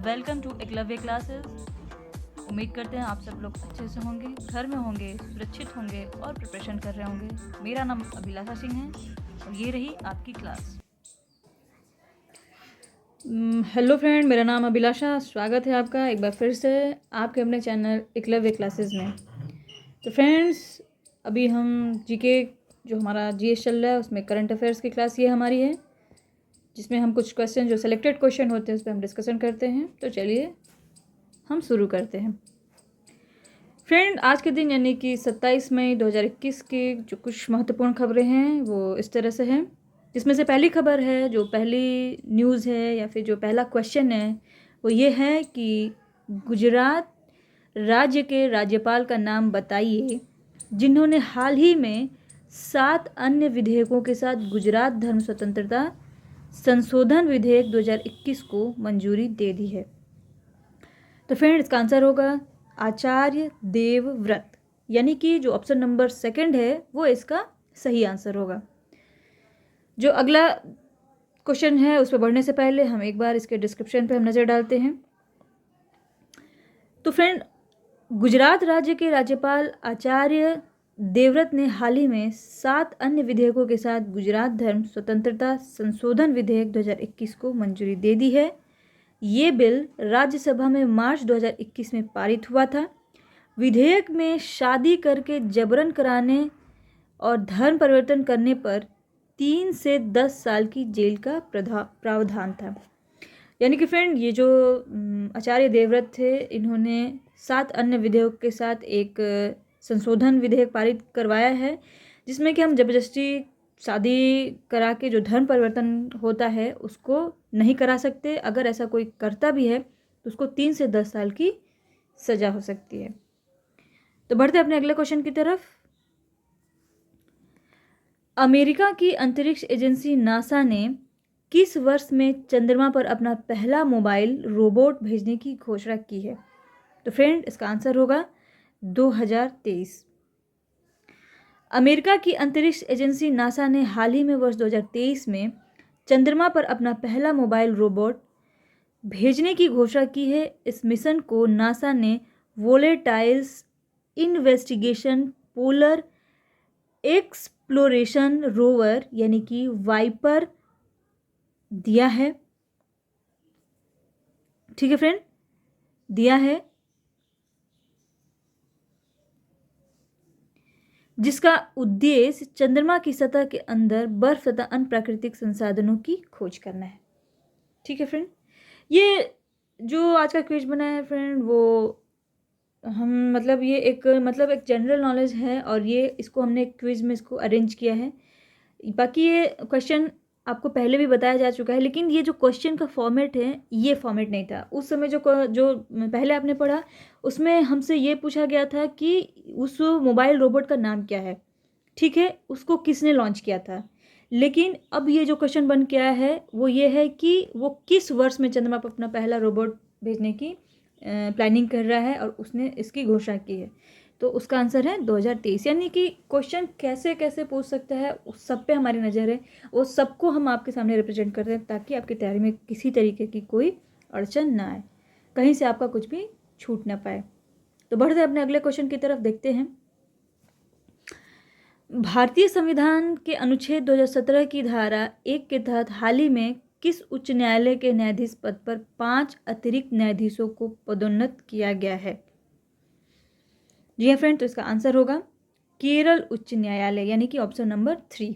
Welcome to Eklavya classes. उम्मीद करते हैं आप सब लोग अच्छे से होंगे, घर में होंगे, सुरक्षित होंगे और प्रिपरेशन कर रहे होंगे। मेरा नाम अभिलाषा सिंह है और ये रही आपकी क्लास। हेलो फ्रेंड, मेरा नाम अभिलाषा। स्वागत है आपका एक बार फिर से आपके अपने चैनल एकलव्य क्लासेस में। तो फ्रेंड्स, अभी हम जीके जो हमारा जीएस चल रहा है उसमें करंट अफेयर्स की क्लास ये हमारी है, जिसमें हम कुछ क्वेश्चन जो सेलेक्टेड क्वेश्चन होते हैं उस पर हम डिस्कशन करते हैं। तो चलिए हम शुरू करते हैं। फ्रेंड, आज के दिन यानी कि 27 मई 2021 के जो कुछ महत्वपूर्ण खबरें हैं वो इस तरह से हैं, जिसमें से पहली खबर है, जो पहली न्यूज़ है या फिर जो पहला क्वेश्चन है वो ये है कि गुजरात राज्य के राज्यपाल का नाम बताइए जिन्होंने हाल ही में 7 अन्य विधेयकों के साथ गुजरात धर्म स्वतंत्रता संशोधन विधेयक 2021 को मंजूरी दे दी है। तो फ्रेंड, इसका आंसर होगा आचार्य देवव्रत, यानी कि जो ऑप्शन नंबर 2 है वो इसका सही आंसर होगा। जो अगला क्वेश्चन है उस पर बढ़ने से पहले हम एक बार इसके डिस्क्रिप्शन पे हम नज़र डालते हैं। तो फ्रेंड, गुजरात राज्य के राज्यपाल आचार्य देवव्रत ने हाल ही में 7 अन्य विधेयकों के साथ गुजरात धर्म स्वतंत्रता संशोधन विधेयक 2021 को मंजूरी दे दी है। ये बिल राज्यसभा में मार्च 2021 में पारित हुआ था। विधेयक में शादी करके जबरन कराने और धर्म परिवर्तन करने पर 3 से 10 साल की जेल का प्रावधान था। यानी कि फ्रेंड, ये जो आचार्य देवव्रत थे, इन्होंने 7 अन्य विधेयक के साथ एक संशोधन विधेयक पारित करवाया है, जिसमें कि हम जबरदस्ती शादी करा के जो धर्म परिवर्तन होता है उसको नहीं करा सकते। अगर ऐसा कोई करता भी है तो उसको 3 से 10 साल की सज़ा हो सकती है। तो बढ़ते अपने अगले क्वेश्चन की तरफ। अमेरिका की अंतरिक्ष एजेंसी नासा ने किस वर्ष में चंद्रमा पर अपना पहला मोबाइल रोबोट भेजने की घोषणा की है? तो फ्रेंड, इसका आंसर होगा 2023। अमेरिका की अंतरिक्ष एजेंसी नासा ने हाल ही में वर्ष 2023 में चंद्रमा पर अपना पहला मोबाइल रोबोट भेजने की घोषणा की है। इस मिशन को नासा ने volatiles investigation polar exploration rover यानी कि वाइपर दिया है। ठीक है फ्रेंड, दिया है, जिसका उद्देश्य चंद्रमा की सतह के अंदर बर्फ तथा अन्य प्राकृतिक संसाधनों की खोज करना है। ठीक है फ्रेंड, ये जो आज का क्विज बना है फ्रेंड, वो हम ये एक जनरल नॉलेज है और ये इसको हमने एक क्विज में इसको अरेंज किया है। बाकी ये क्वेश्चन आपको पहले भी बताया जा चुका है, लेकिन ये जो क्वेश्चन का फॉर्मेट है ये फॉर्मेट नहीं था उस समय। जो पहले आपने पढ़ा उसमें हमसे ये पूछा गया था कि उस मोबाइल रोबोट का नाम क्या है, ठीक है, उसको किसने लॉन्च किया था। लेकिन अब ये जो क्वेश्चन बन के आया है वो ये है कि वो किस वर्ष में चंद्रमा पर अपना पहला रोबोट भेजने की प्लानिंग कर रहा है और उसने इसकी घोषणा की है। तो उसका आंसर है 2023। यानी कि क्वेश्चन कैसे कैसे पूछ सकता है उस सब पे हमारी नज़र है, वो सबको हम आपके सामने रिप्रेजेंट करते हैं ताकि आपकी तैयारी में किसी तरीके की कोई अड़चन ना आए, कहीं से आपका कुछ भी छूट ना पाए। तो बढ़ते अपने अगले क्वेश्चन की तरफ देखते हैं। भारतीय संविधान के अनुच्छेद 2017 की धारा 1 के तहत हाल ही में किस उच्च न्यायालय के न्यायाधीश पद पर 5 अतिरिक्त न्यायाधीशों को पदोन्नत किया गया है? जी हाँ फ्रेंड, तो इसका आंसर होगा केरल उच्च न्यायालय, यानी कि ऑप्शन नंबर 3।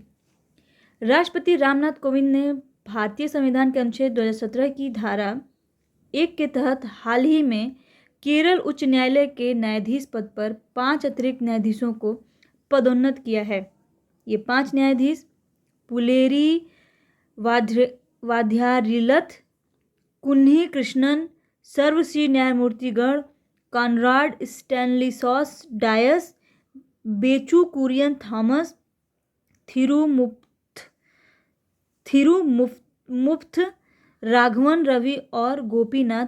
राष्ट्रपति रामनाथ कोविंद ने भारतीय संविधान के अनुच्छेद 2017 की धारा 1 के तहत हाल ही में केरल उच्च न्यायालय के न्यायाधीश पद पर 5 अतिरिक्त न्यायाधीशों को पदोन्नत किया है। ये 5 न्यायाधीश पुलेरी वाध्यारिलथ, कुन्ही कृष्णन, सर्वश्री न्यायमूर्तिगण कॉनराड स्टैनलीसॉस डायस, बेचू कुरियन थॉमस, थिरुमुफ्त राघवन रवि और गोपीनाथ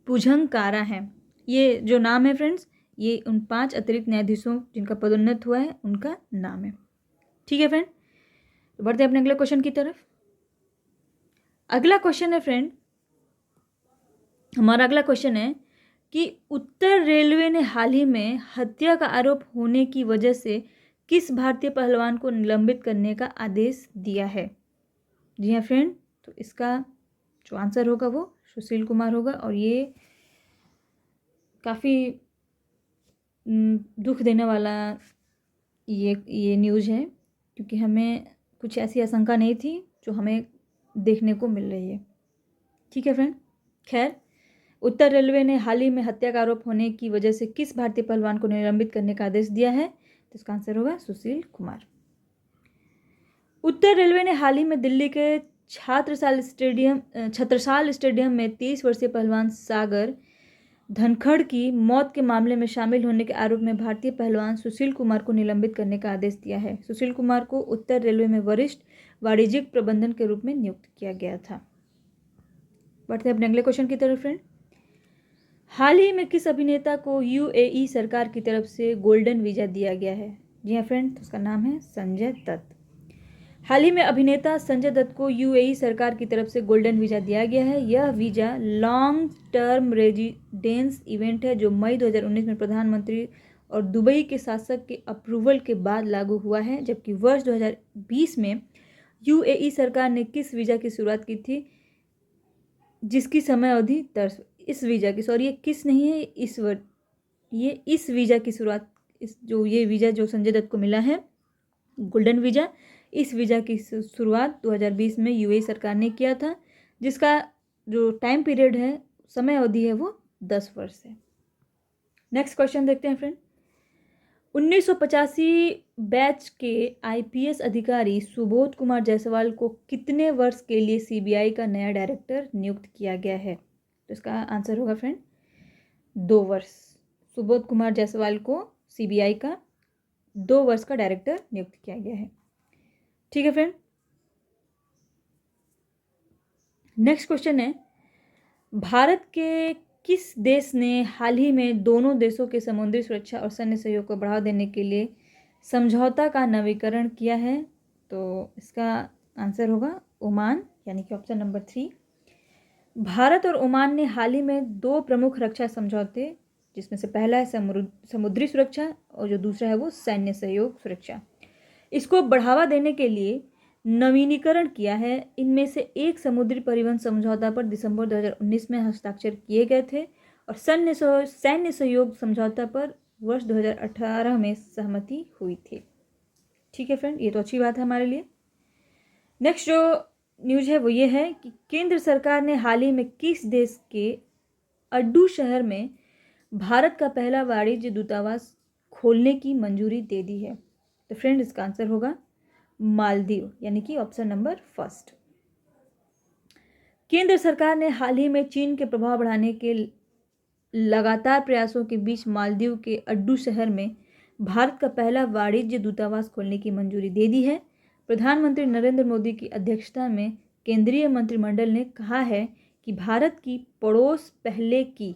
पुजंकारा हैं। ये जो नाम है फ्रेंड्स, ये उन 5 अतिरिक्त न्यायाधीशों जिनका पदोन्नत हुआ है उनका नाम है। ठीक है फ्रेंड, तो बढ़ते हैं अपने अगले क्वेश्चन की तरफ। अगला क्वेश्चन है फ्रेंड, हमारा अगला क्वेश्चन है कि उत्तर रेलवे ने हाल ही में हत्या का आरोप होने की वजह से किस भारतीय पहलवान को निलंबित करने का आदेश दिया है? जी हाँ फ्रेंड, तो इसका जो आंसर होगा वो सुशील कुमार होगा। और ये काफ़ी दुख देने वाला ये न्यूज़ है, क्योंकि हमें कुछ ऐसी आशंका नहीं थी जो हमें देखने को मिल रही है। ठीक है फ्रेंड, खैर, उत्तर रेलवे ने हाल ही में हत्या का आरोप होने की वजह से किस भारतीय पहलवान को निलंबित करने का आदेश दिया है? तो इसका आंसर होगा सुशील कुमार। उत्तर रेलवे ने हाल ही में दिल्ली के छत्रसाल स्टेडियम में 30 वर्षीय पहलवान सागर धनखड़ की मौत के मामले में शामिल होने के आरोप में भारतीय पहलवान सुशील कुमार को निलंबित करने का आदेश दिया है। सुशील कुमार को उत्तर रेलवे में वरिष्ठ वाणिज्यिक प्रबंधन के रूप में नियुक्त किया गया था। बढ़ते हैं अपने अगले क्वेश्चन की तरफ फ्रेंड। हाल ही में किस अभिनेता को यूएई सरकार की तरफ से गोल्डन वीजा दिया गया है? जी हाँ फ्रेंड, तो उसका नाम है संजय दत्त। हाल ही में अभिनेता संजय दत्त को यूएई सरकार की तरफ से गोल्डन वीजा दिया गया है। यह visa long term residence event है जो मई 2019 में प्रधानमंत्री और दुबई के शासक के अप्रूवल के बाद लागू हुआ है। जबकि वर्ष 2020 में यूएई सरकार ने किस वीजा की शुरुआत की थी, जिसकी समय अवधि इस वीजा की, सॉरी ये किस नहीं है, इस वीजा की शुरुआत, ये वीजा जो संजय दत्त को मिला है गोल्डन वीजा, इस वीजा की शुरुआत 2020 में यूएई सरकार ने किया था, जिसका जो टाइम पीरियड है, समय अवधि है, वो 10 वर्ष है। नेक्स्ट क्वेश्चन देखते हैं फ्रेंड। 1985 बैच के आईपीएस अधिकारी सुबोध कुमार जायसवाल को कितने वर्ष के लिए सीबीआई का नया डायरेक्टर नियुक्त किया गया है? तो इसका आंसर होगा फ्रेंड 2 वर्ष। सुबोध कुमार जायसवाल को सीबीआई का 2 वर्ष का डायरेक्टर नियुक्त किया गया है। ठीक है फ्रेंड, नेक्स्ट क्वेश्चन है, भारत के किस देश ने हाल ही में दोनों देशों के समुद्री सुरक्षा और सैन्य सहयोग को बढ़ावा देने के लिए समझौता का नवीकरण किया है? तो इसका आंसर होगा ओमान, यानी कि ऑप्शन नंबर 3। भारत और ओमान ने हाल ही में 2 प्रमुख रक्षा समझौते, जिसमें से पहला है समुद्री सुरक्षा और जो दूसरा है वो सैन्य सहयोग सुरक्षा, इसको बढ़ावा देने के लिए नवीनीकरण किया है। इनमें से एक समुद्री परिवहन समझौता पर दिसंबर 2019 में हस्ताक्षर किए गए थे और सैन्य सहयोग समझौता पर वर्ष 2018 में सहमति हुई थी। ठीक है फ्रेंड, ये तो अच्छी बात है हमारे लिए। नेक्स्ट जो न्यूज़ है वो ये है कि केंद्र सरकार ने हाल ही में किस देश के अड्डू शहर में भारत का पहला वाणिज्य दूतावास खोलने की मंजूरी दे दी है? तो फ्रेंड इसका आंसर होगा मालदीव, यानी कि ऑप्शन नंबर 1। केंद्र सरकार ने हाल ही में चीन के प्रभाव बढ़ाने के लगातार प्रयासों के बीच मालदीव के अड्डू शहर में भारत का पहला वाणिज्य दूतावास खोलने की मंजूरी दे दी है। प्रधानमंत्री नरेंद्र मोदी की अध्यक्षता में केंद्रीय मंत्रिमंडल ने कहा है कि भारत की पड़ोस पहले की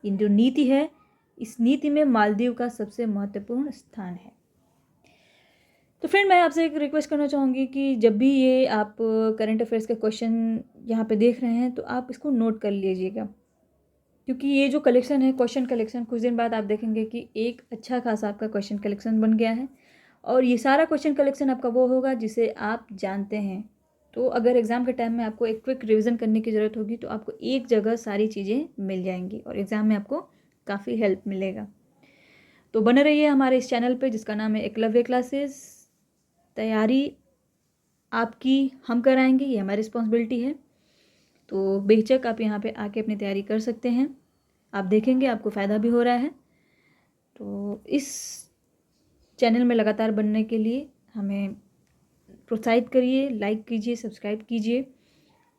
जो नीति है, इस नीति में मालदीव का सबसे महत्वपूर्ण स्थान है। तो फ्रेंड, मैं आपसे एक रिक्वेस्ट करना चाहूँगी कि जब भी ये आप करंट अफेयर्स के क्वेश्चन यहाँ पे देख रहे हैं तो आप इसको नोट कर लीजिएगा, क्योंकि ये जो कलेक्शन है, क्वेश्चन कलेक्शन, कुछ दिन बाद आप देखेंगे कि एक अच्छा खासा आपका क्वेश्चन कलेक्शन बन गया है। और ये सारा क्वेश्चन कलेक्शन आपका वो होगा जिसे आप जानते हैं। तो अगर एग्ज़ाम के टाइम में आपको एक क्विक रिविज़न करने की ज़रूरत होगी तो आपको एक जगह सारी चीज़ें मिल जाएंगी और एग्ज़ाम में आपको काफ़ी हेल्प मिलेगा। तो बने रहिए हमारे इस चैनल पे जिसका नाम है एकलव्य क्लासेस। तैयारी आपकी हम कराएंगे, ये हमारी रिस्पॉन्सिबिलिटी है। तो बेहिचक आप यहाँ पे आके अपनी तैयारी कर सकते हैं। आप देखेंगे आपको फ़ायदा भी हो रहा है। तो इस चैनल में लगातार बनने के लिए हमें प्रोत्साहित करिए, लाइक कीजिए, सब्सक्राइब कीजिए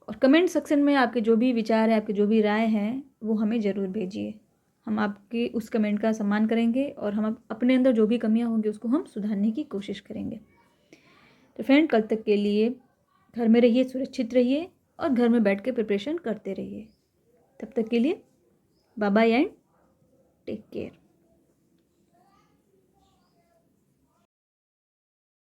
और कमेंट सेक्शन में आपके जो भी विचार है, आपके जो भी राय हैं, वो हमें ज़रूर भेजिए। हम आपके उस कमेंट का सम्मान करेंगे और हम अपने अंदर जो भी कमियां होंगी उसको हम सुधारने की कोशिश करेंगे। तो फ्रेंड, कल तक के लिए घर में रहिए, सुरक्षित रहिए और घर में बैठ के प्रिपरेशन करते रहिए। तब तक के लिए bye bye and take care.